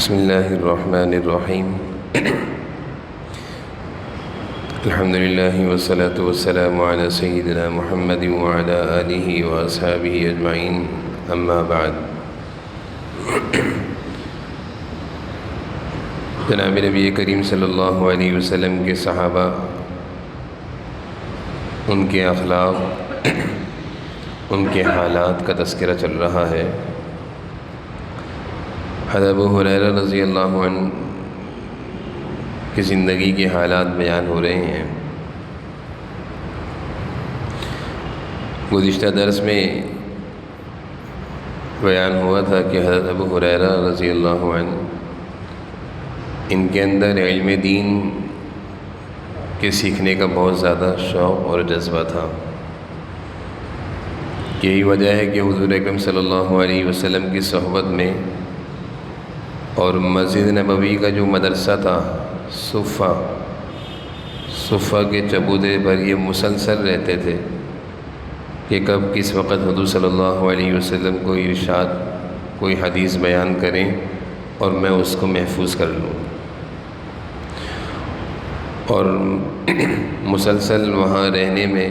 بسم اللہ الرحمن الرحیم الحمد للہ والصلاة والسلام علی سیدنا محمد وعلی آلہ واصحابہ اجمعین اما بعد۔ جناب نبی کریم صلی اللہ علیہ وسلم کے صحابہ، ان کے اخلاق، ان کے حالات کا تذکرہ چل رہا ہے۔ حضرت ابو ہریرہ رضی اللہ عنہ کی زندگی کے حالات بیان ہو رہے ہیں۔ گزشتہ درس میں بیان ہوا تھا کہ حضرت ابو ہریرہ رضی اللہ عنہ، ان کے اندر علم دین کے سیکھنے کا بہت زیادہ شوق اور جذبہ تھا۔ یہی وجہ ہے کہ حضور اکرم صلی اللہ علیہ وسلم کی صحبت میں اور مسجد نبوی کا جو مدرسہ تھا صفہ کے چبوترے پر یہ مسلسل رہتے تھے کہ کب کس وقت حضور صلی اللہ علیہ وسلم کو ارشاد کوئی حدیث بیان کریں اور میں اس کو محفوظ کر لوں، اور مسلسل وہاں رہنے میں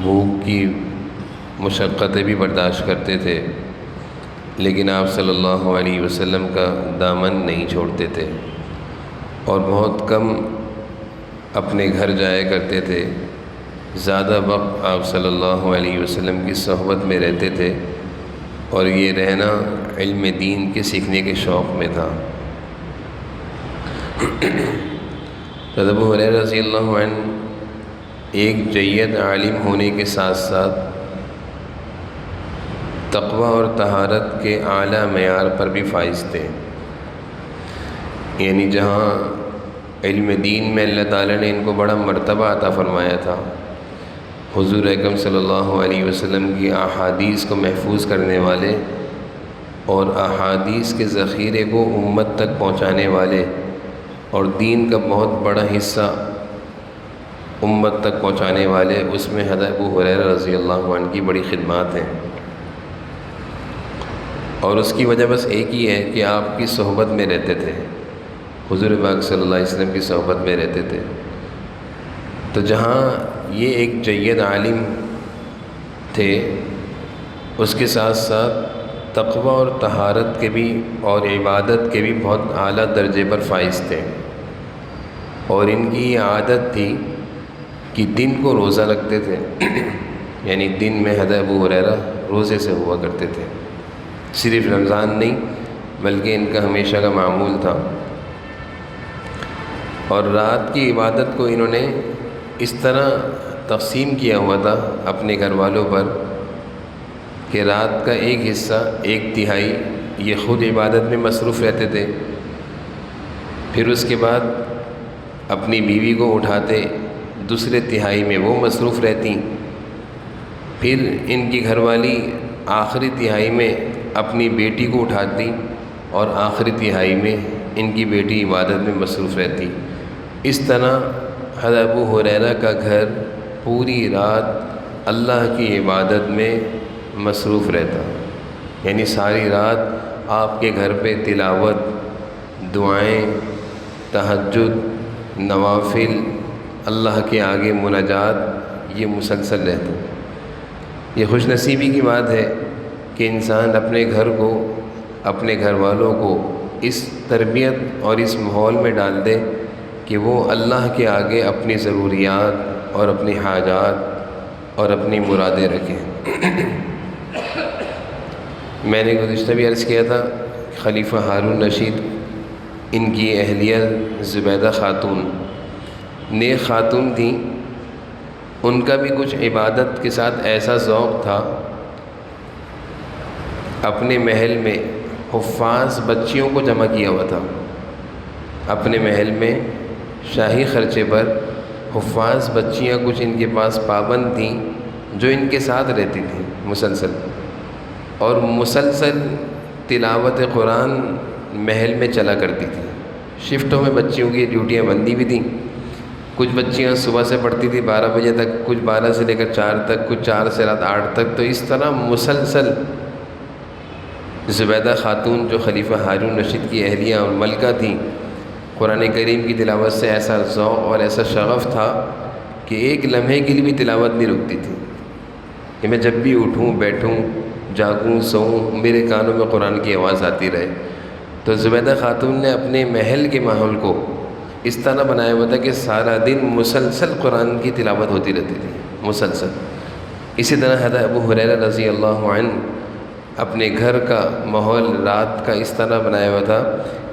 بھوک کی مشقتیں بھی برداشت کرتے تھے، لیکن آپ صلی اللہ علیہ وسلم کا دامن نہیں چھوڑتے تھے اور بہت کم اپنے گھر جایا کرتے تھے۔ زیادہ وقت آپ صلی اللہ علیہ وسلم کی صحبت میں رہتے تھے، اور یہ رہنا علم دین کے سیکھنے کے شوق میں تھا۔ حضرت ابو ہریرہ رضی اللہ عنہ ایک جید عالم ہونے کے ساتھ ساتھ تقوی اور طہارت کے اعلیٰ معیار پر بھی فائز تھے، یعنی جہاں علم دین میں اللہ تعالیٰ نے ان کو بڑا مرتبہ عطا فرمایا تھا، حضور اکرم صلی اللہ علیہ وسلم کی احادیث کو محفوظ کرنے والے اور احادیث کے ذخیرے کو امت تک پہنچانے والے، اور دین کا بہت بڑا حصہ امت تک پہنچانے والے، اس میں حضرت ابو ہریرہ رضی اللہ عنہ کی بڑی خدمات ہیں۔ اور اس کی وجہ بس ایک ہی ہے کہ آپ کی صحبت میں رہتے تھے، حضور پاک صلی اللہ علیہ وسلم کی صحبت میں رہتے تھے۔ تو جہاں یہ ایک جید عالم تھے، اس کے ساتھ ساتھ تقوی اور طہارت کے بھی اور عبادت کے بھی بہت اعلیٰ درجے پر فائز تھے، اور ان کی یہ عادت تھی کہ دن کو روزہ رکھتے تھے، یعنی دن میں حضرت ابو ہریرہ روزے سے ہوا کرتے تھے، صرف رمضان نہیں بلکہ ان کا ہمیشہ کا معمول تھا۔ اور رات کی عبادت کو انہوں نے اس طرح تقسیم کیا ہوا تھا اپنے گھر والوں پر کہ رات کا ایک حصہ، ایک تہائی یہ خود عبادت میں مصروف رہتے تھے، پھر اس کے بعد اپنی بیوی کو اٹھاتے، دوسرے تہائی میں وہ مصروف رہتی، پھر ان کی گھر والی آخری تہائی میں اپنی بیٹی کو اٹھاتی، اور آخری تہائی میں ان کی بیٹی عبادت میں مصروف رہتی۔ اس طرح حضرت ابو ہریرہ کا گھر پوری رات اللہ کی عبادت میں مصروف رہتا، یعنی ساری رات آپ کے گھر پہ تلاوت، دعائیں، تہجد، نوافل، اللہ کے آگے مناجات، یہ مسلسل رہتا۔ یہ خوش نصیبی کی بات ہے کہ انسان اپنے گھر کو، اپنے گھر والوں کو اس تربیت اور اس ماحول میں ڈال دے کہ وہ اللہ کے آگے اپنی ضروریات اور اپنی حاجات اور اپنی مرادیں رکھیں۔ میں نے گزشتہ بھی عرض کیا تھا، خلیفہ ہارون رشید، ان کی اہلیہ زبیدہ خاتون نیک خاتون تھیں، ان کا بھی کچھ عبادت کے ساتھ ایسا ذوق تھا، اپنے محل میں حفاظ بچیوں کو جمع کیا ہوا تھا، اپنے محل میں شاہی خرچے پر حفاظ بچیاں کچھ ان کے پاس پابند تھیں، جو ان کے ساتھ رہتی تھیں مسلسل، اور مسلسل تلاوت قرآن محل میں چلا کرتی تھی۔ شفٹوں میں بچیوں کی ڈیوٹیاں بندی بھی تھیں، کچھ بچیاں صبح سے پڑھتی تھی 12 بجے تک، کچھ 12 سے لے کر 4 تک، کچھ 4 سے رات 8 تک، تو اس طرح مسلسل زبیدہ خاتون جو خلیفہ ہارون رشید کی اہلیہ اور ملکہ تھیں، قرآن کریم کی تلاوت سے ایسا ذوق اور ایسا شغف تھا کہ ایک لمحے کے لیے بھی تلاوت نہیں رکتی تھی کہ میں جب بھی اٹھوں بیٹھوں جاگوں سوؤں میرے کانوں میں قرآن کی آواز آتی رہے۔ تو زبیدہ خاتون نے اپنے محل کے ماحول کو اس طرح بنایا ہوا تھا کہ سارا دن مسلسل قرآن کی تلاوت ہوتی رہتی تھی، مسلسل۔ اسی طرح حضرت ابو ہریرہ رضی اللہ عنہ اپنے گھر کا ماحول رات کا اس طرح بنایا ہوا تھا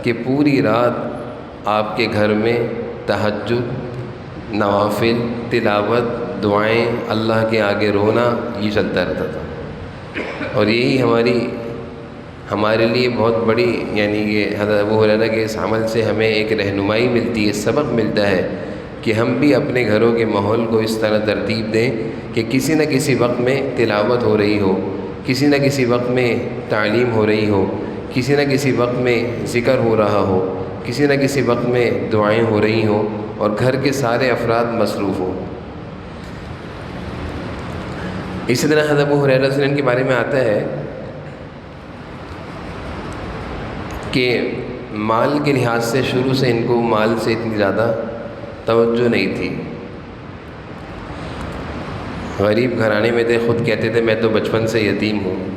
کہ پوری رات آپ کے گھر میں تہجد، نوافل، تلاوت، دعائیں، اللہ کے آگے رونا، یہ چلتا رہتا تھا۔ اور یہی ہمارے لیے بہت بڑی، یعنی یہ حضرت ابو ہریرہ کے اس عمل سے ہمیں ایک رہنمائی ملتی ہے، سبق ملتا ہے کہ ہم بھی اپنے گھروں کے ماحول کو اس طرح ترتیب دیں کہ کسی نہ کسی وقت میں تلاوت ہو رہی ہو، کسی نہ کسی وقت میں تعلیم ہو رہی ہو، کسی نہ کسی وقت میں ذکر ہو رہا ہو، کسی نہ کسی وقت میں دعائیں ہو رہی ہوں اور گھر کے سارے افراد مصروف ہوں۔ اسی طرح حضرت ابو ہریرہ رضی اللہ عنہ کے بارے میں آتا ہے کہ مال کے لحاظ سے شروع سے ان کو مال سے اتنی زیادہ توجہ نہیں تھی، غریب گھرانے میں تھے، خود کہتے تھے میں تو بچپن سے یتیم ہوں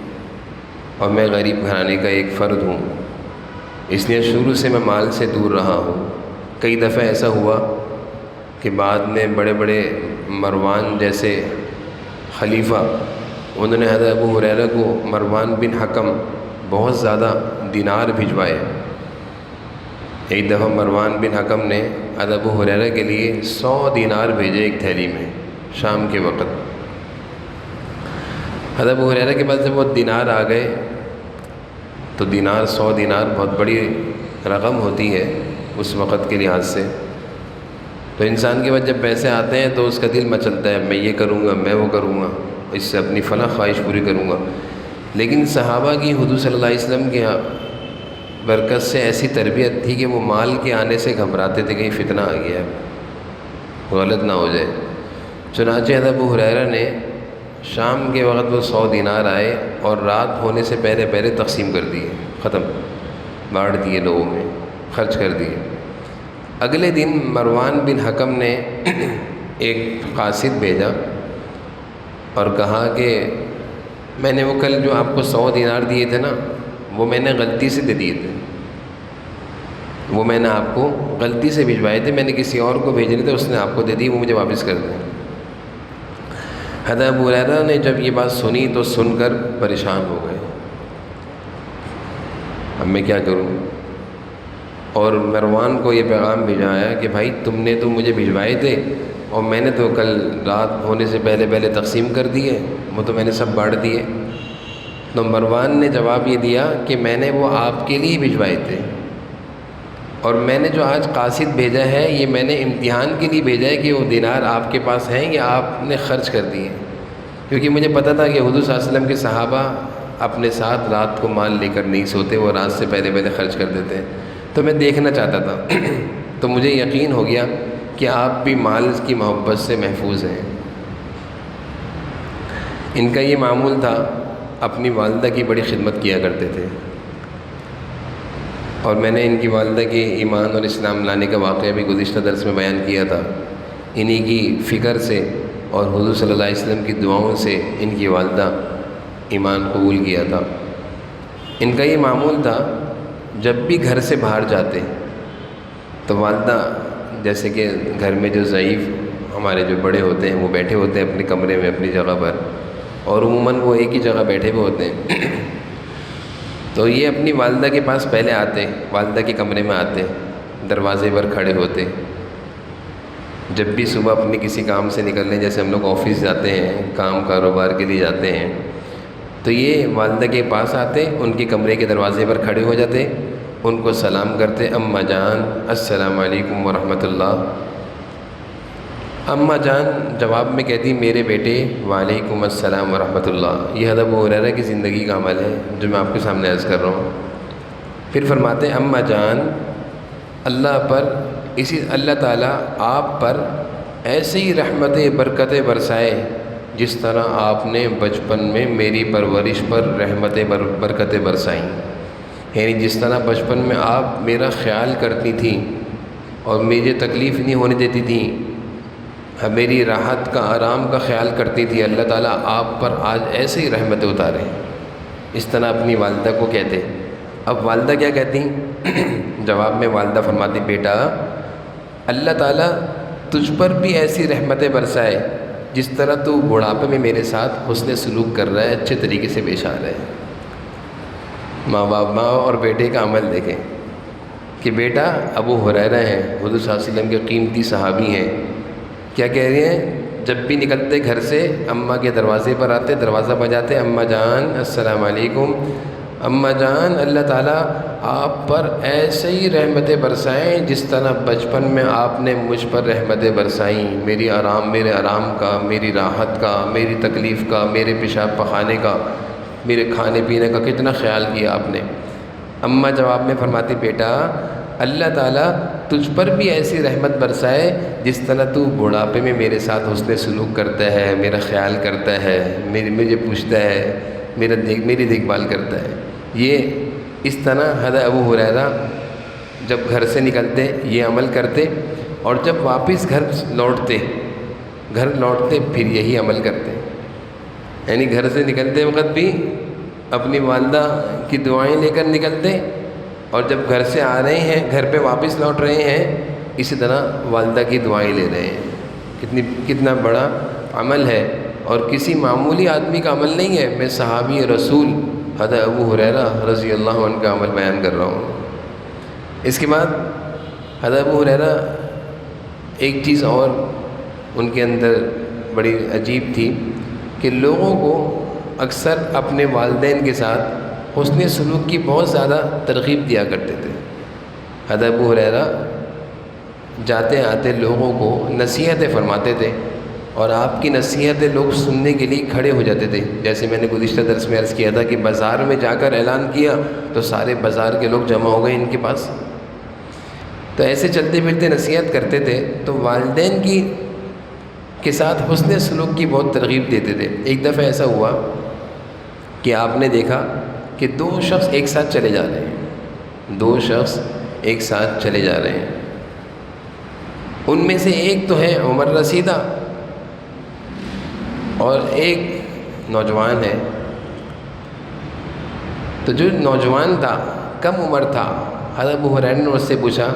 اور میں غریب گھرانے کا ایک فرد ہوں، اس لیے شروع سے میں مال سے دور رہا ہوں۔ کئی دفعہ ایسا ہوا کہ بعد میں بڑے بڑے مروان جیسے خلیفہ، انہوں نے حضرت ابو ہریرہ کو، مروان بن حکم، بہت زیادہ دینار بھجوائے۔ ایک دفعہ مروان بن حکم نے حضرت ابو ہریرہ کے لیے 100 دینار بھیجے ایک تھیلی میں شام کے وقت۔ حضرت ابو ہریرہ کے پاس جب وہ دینار آ گئے تو 100 دینار بہت بڑی رقم ہوتی ہے اس وقت کے لحاظ سے، تو انسان کے پاس جب پیسے آتے ہیں تو اس کا دل مچلتا ہے، میں یہ کروں گا، میں وہ کروں گا، اس سے اپنی فلاں خواہش پوری کروں گا۔ لیکن صحابہ کی حضور صلی اللہ علیہ وسلم کے برکت سے ایسی تربیت تھی کہ وہ مال کے آنے سے گھبراتے تھے کہیں فتنہ آ گیا ہے، غلط نہ ہو جائے۔ چنانچہ حضرت ابو ہریرہ نے شام کے وقت وہ 100 دینار آئے اور رات ہونے سے پہلے پہلے تقسیم کر دیے، ختم، بانٹ دیے، لوگوں میں خرچ کر دیے۔ اگلے دن مروان بن حکم نے ایک قاصد بھیجا اور کہا کہ میں نے وہ کل جو آپ کو 100 دینار دیے تھے نا، وہ میں نے غلطی سے دے دیے تھے، وہ میں نے آپ کو غلطی سے بھجوائے تھے، میں نے کسی اور کو بھیجنے تھے، اس نے آپ کو دے دی، وہ مجھے واپس کر دیں۔ حضرت ابو ہریرہ نے جب یہ بات سنی تو سن کر پریشان ہو گئے، اب میں کیا کروں؟ اور مروان کو یہ پیغام بھیجایا کہ بھائی تم نے تو مجھے بھجوائے تھے اور میں نے تو کل رات ہونے سے پہلے پہلے تقسیم کر دیے، وہ تو میں نے سب بانٹ دیے۔ تو مروان نے جواب یہ دیا کہ میں نے وہ آپ کے لیے بھجوائے تھے، اور میں نے جو آج قاصد بھیجا ہے یہ میں نے امتحان کے لیے بھیجا ہے کہ وہ دینار آپ کے پاس ہیں یا آپ نے خرچ کر دیے، کیونکہ مجھے پتہ تھا کہ حضور صلی اللہ علیہ وسلم کے صحابہ اپنے ساتھ رات کو مال لے کر نہیں سوتے، وہ رات سے پہلے پہلے خرچ کر دیتے ہیں، تو میں دیکھنا چاہتا تھا تو مجھے یقین ہو گیا کہ آپ بھی مال کی محبت سے محفوظ ہیں۔ ان کا یہ معمول تھا، اپنی والدہ کی بڑی خدمت کیا کرتے تھے، اور میں نے ان کی والدہ کے ایمان اور اسلام لانے کا واقعہ بھی گزشتہ درس میں بیان کیا تھا۔ انہی کی فکر سے اور حضور صلی اللہ علیہ وسلم کی دعاؤں سے ان کی والدہ ایمان قبول کیا تھا۔ ان کا یہ معمول تھا، جب بھی گھر سے باہر جاتے تو والدہ، جیسے کہ گھر میں جو ضعیف ہمارے جو بڑے ہوتے ہیں وہ بیٹھے ہوتے ہیں اپنے کمرے میں اپنی جگہ پر، اور عموماً وہ ایک ہی جگہ بیٹھے ہوئے ہوتے ہیں، تو یہ اپنی والدہ کے پاس پہلے آتے، والدہ کے کمرے میں آتے، دروازے پر کھڑے ہوتے۔ جب بھی صبح اپنے کسی کام سے نکلنے، جیسے ہم لوگ آفس جاتے ہیں، کام کاروبار کے لیے جاتے ہیں، تو یہ والدہ کے پاس آتے، ان کے کمرے کے دروازے پر کھڑے ہو جاتے، ان کو سلام کرتے، اماں جان السلام علیکم ورحمۃ اللہ۔ اماں جان جواب میں کہتی میرے بیٹے وعلیکم السلام ورحمۃ اللہ۔ یہ حضرت ابو ہریرہ کی زندگی کا عمل ہے جو میں آپ کے سامنے عرض کر رہا ہوں۔ پھر فرماتے اماں جان اللہ تعالیٰ آپ پر ایسے ہی رحمت برکتیں برسائے جس طرح آپ نے بچپن میں میری پرورش پر رحمتیں برکتیں برسائیں، یعنی جس طرح بچپن میں آپ میرا خیال کرتی تھیں اور مجھے تکلیف نہیں ہونے دیتی تھیں، میری راحت کا آرام کا خیال کرتی تھی، اللہ تعالیٰ آپ پر آج ایسے ہی رحمتیں اتارے۔ اس طرح اپنی والدہ کو کہتے۔ اب والدہ کیا کہتی؟ جواب میں والدہ فرماتی، بیٹا اللہ تعالیٰ تجھ پر بھی ایسی رحمتیں برسائے جس طرح تو بڑھاپے میں میرے ساتھ حسن سلوک کر رہا ہے، اچھے طریقے سے پیش آ رہا ہے۔ ماں اور بیٹے کا عمل دیکھیں کہ بیٹا ابو ہریرہ ہیں، حضور صلی اللہ علیہ وسلم کے قیمتی صحابی ہیں، کیا کہہ رہے ہیں؟ جب بھی نکلتے گھر سے اماں کے دروازے پر آتے، دروازہ بجاتے، اماں جان السلام علیکم، اماں جان اللہ تعالیٰ آپ پر ایسے ہی رحمتیں برسائیں جس طرح بچپن میں آپ نے مجھ پر رحمتیں برسائیں، میرے آرام کا، میری راحت کا، میری تکلیف کا، میرے پیشاب پخانے کا، میرے کھانے پینے کا کتنا خیال کیا آپ نے۔ اماں جواب میں فرماتی، بیٹا اللہ تعالیٰ تجھ پر بھی ایسی رحمت برسائے جس طرح تو بڑھاپے میں میرے ساتھ حسن سلوک کرتا ہے، میرا خیال کرتا ہے، مجھے پوچھتا ہے، میری دیکھ بھال کرتا ہے۔ یہ اس طرح حضرت ابو ہریرہ جب گھر سے نکلتے یہ عمل کرتے، اور جب واپس گھر لوٹتے پھر یہی عمل کرتے، یعنی گھر سے نکلتے وقت بھی اپنی والدہ کی دعائیں لے کر نکلتے، اور جب گھر سے آ رہے ہیں، گھر پہ واپس لوٹ رہے ہیں، اسی طرح والدہ کی دعائیں لے رہے ہیں۔ کتنا بڑا عمل ہے، اور کسی معمولی آدمی کا عمل نہیں ہے، میں صحابی رسول حضرت ابو ہریرہ رضی اللہ عنہ کا عمل بیان کر رہا ہوں۔ اس کے بعد حضرت ابو ہریرہ ایک چیز اور ان کے اندر بڑی عجیب تھی کہ لوگوں کو اکثر اپنے والدین کے ساتھ حسن سلوک کی بہت زیادہ ترغیب دیا کرتے تھے۔ حضرت ابو ہریرہ جاتے آتے لوگوں کو نصیحتیں فرماتے تھے، اور آپ کی نصیحتیں لوگ سننے کے لیے کھڑے ہو جاتے تھے۔ جیسے میں نے گزشتہ درس میں عرض کیا تھا کہ بازار میں جا کر اعلان کیا تو سارے بازار کے لوگ جمع ہو گئے ان کے پاس، تو ایسے چلتے پھرتے نصیحت کرتے تھے، تو والدین کے ساتھ حسن سلوک کی بہت ترغیب دیتے تھے۔ ایک دفعہ ایسا ہوا کہ آپ نے دیکھا کہ دو شخص ایک ساتھ چلے جا رہے ہیں، ان میں سے ایک تو ہے عمر رسیدہ اور ایک نوجوان ہے۔ تو جو نوجوان تھا کم عمر تھا، حضرت ابو ہریرہ نے اس سے پوچھا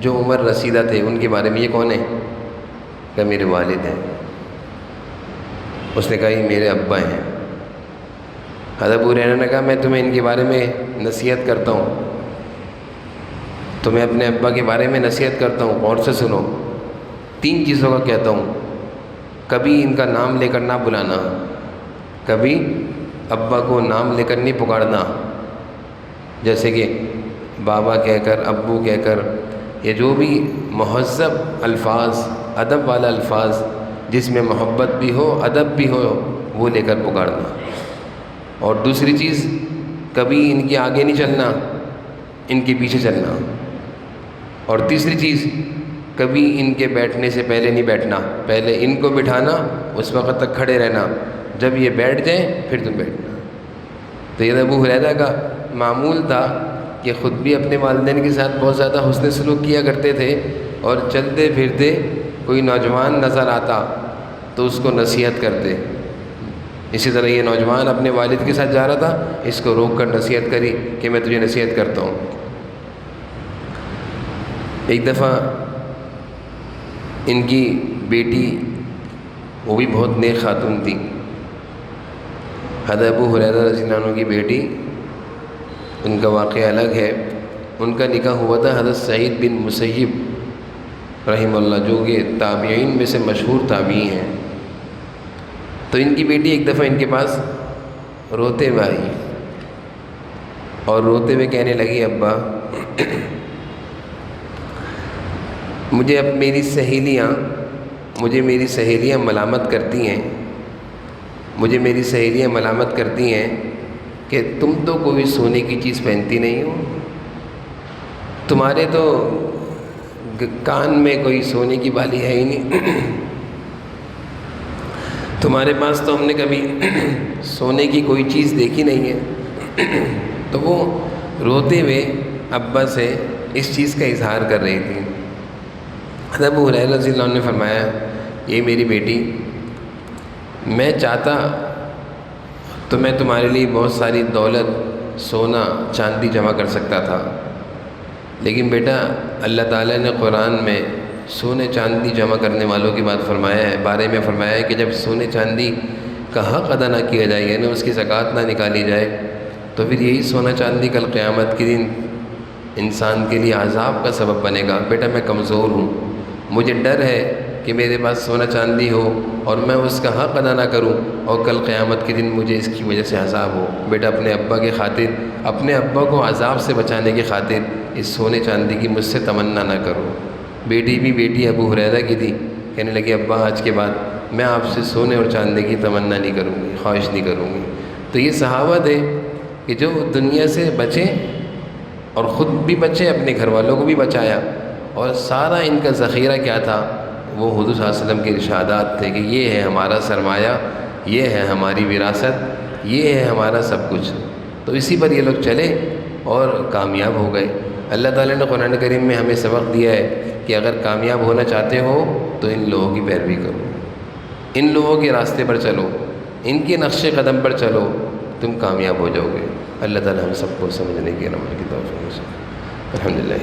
جو عمر رسیدہ تھے ان کے بارے میں، یہ کون ہے؟ کہ میرے والد ہیں۔ اس نے کہا یہ میرے ابا ہیں۔ حضرت ابو ہریرہ نے کہا میں تمہیں ان کے بارے میں نصیحت کرتا ہوں، تمہیں اپنے ابا کے بارے میں نصیحت کرتا ہوں، غور سے سنو، 3 چیزوں کا کہتا ہوں، کبھی ان کا نام لے کر نہ بلانا، کبھی ابا کو نام لے کر نہیں پکارنا، جیسے کہ بابا کہہ کر، ابو کہہ کر، یہ جو بھی مہذب الفاظ، ادب والا الفاظ جس میں محبت بھی ہو، ادب بھی ہو، وہ لے کر پکارنا۔ اور دوسری چیز، کبھی ان کے آگے نہیں چلنا، ان کے پیچھے چلنا۔ اور تیسری چیز، کبھی ان کے بیٹھنے سے پہلے نہیں بیٹھنا، پہلے ان کو بٹھانا، اس وقت تک کھڑے رہنا، جب یہ بیٹھ جائیں پھر تم بیٹھنا۔ تو یہ ابو ہریرہ کا معمول تھا کہ خود بھی اپنے والدین کے ساتھ بہت زیادہ حسن سلوک کیا کرتے تھے، اور چلتے پھرتے کوئی نوجوان نظر آتا تو اس کو نصیحت کرتے۔ اسی طرح یہ نوجوان اپنے والد کے ساتھ جا رہا تھا، اس کو روک کر نصیحت کری کہ میں تجھے نصیحت کرتا ہوں۔ ایک دفعہ ان کی بیٹی، وہ بھی بہت نیک خاتون تھی، حضرت ابو ہریرہ رضی اللہ عنہ کی بیٹی، ان کا واقعہ الگ ہے۔ ان کا نکاح ہوا تھا حضرت سعید بن مسیب رحمہ اللہ، جو کہ تابعین میں سے مشہور تابعی ہیں۔ تو ان کی بیٹی ایک دفعہ ان کے پاس روتے ہوئے آئی، اور روتے ہوئے کہنے لگی، ابا مجھے میری سہیلیاں ملامت کرتی ہیں کہ تم تو کوئی سونے کی چیز پہنتی نہیں ہو، تمہارے تو کان میں کوئی سونے کی بالی ہے ہی نہیں، تمہارے پاس تو ہم نے کبھی سونے کی کوئی چیز دیکھی نہیں ہے۔ تو وہ روتے ہوئے ابا سے اس چیز کا اظہار کر رہی تھی۔ حضرت ابو ہریرہ رضی اللہ عنہ نے فرمایا، یہ میری بیٹی، میں چاہتا تو میں تمہارے لیے بہت ساری دولت، سونا چاندی جمع کر سکتا تھا، لیکن بیٹا اللہ تعالیٰ نے قرآن میں سونے چاندی جمع کرنے والوں کی بارے میں فرمایا ہے کہ جب سونے چاندی کا حق ادا نہ کیا جائے، یعنی اس کی زکوٰۃ نہ نکالی جائے، تو پھر یہی سونا چاندی کل قیامت کے دن انسان کے لیے عذاب کا سبب بنے گا۔ بیٹا میں کمزور ہوں، مجھے ڈر ہے کہ میرے پاس سونا چاندی ہو اور میں اس کا حق ادا نہ کروں اور کل قیامت کے دن مجھے اس کی وجہ سے عذاب ہو۔ بیٹا اپنے ابا کے خاطر، اپنے ابا کو عذاب سے بچانے کی خاطر اس سونے چاندی کی مجھ سے تمنا نہ کرو۔ بیٹی بھی بیٹی ابو ہریرہ کی تھی، کہنے لگی ابا آج کے بعد میں آپ سے سونے اور چاندی کی تمنا نہیں کروں گی، خواہش نہیں کروں گی۔ تو یہ صحابہ تھے کہ جو دنیا سے بچیں اور خود بھی بچے، اپنے گھر والوں کو بھی بچایا، اور سارا ان کا ذخیرہ کیا تھا؟ وہ حضور صلی اللہ علیہ وسلم کے ارشادات تھے کہ یہ ہے ہمارا سرمایہ، یہ ہے ہماری وراثت، یہ ہے ہمارا سب کچھ۔ تو اسی پر یہ لوگ چلے اور کامیاب ہو گئے۔ اللہ تعالیٰ نے قرآن کریم میں ہمیں سبق دیا ہے کہ اگر کامیاب ہونا چاہتے ہو تو ان لوگوں کی پیروی کرو، ان لوگوں کے راستے پر چلو، ان کے نقش قدم پر چلو، تم کامیاب ہو جاؤ گے۔ اللہ تعالیٰ ہم سب کو سمجھنے کی، عمل کی توفیق سے۔ الحمدللہ۔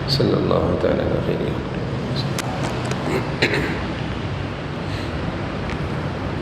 صلی اللہ تعالیٰ علیہ وسلم۔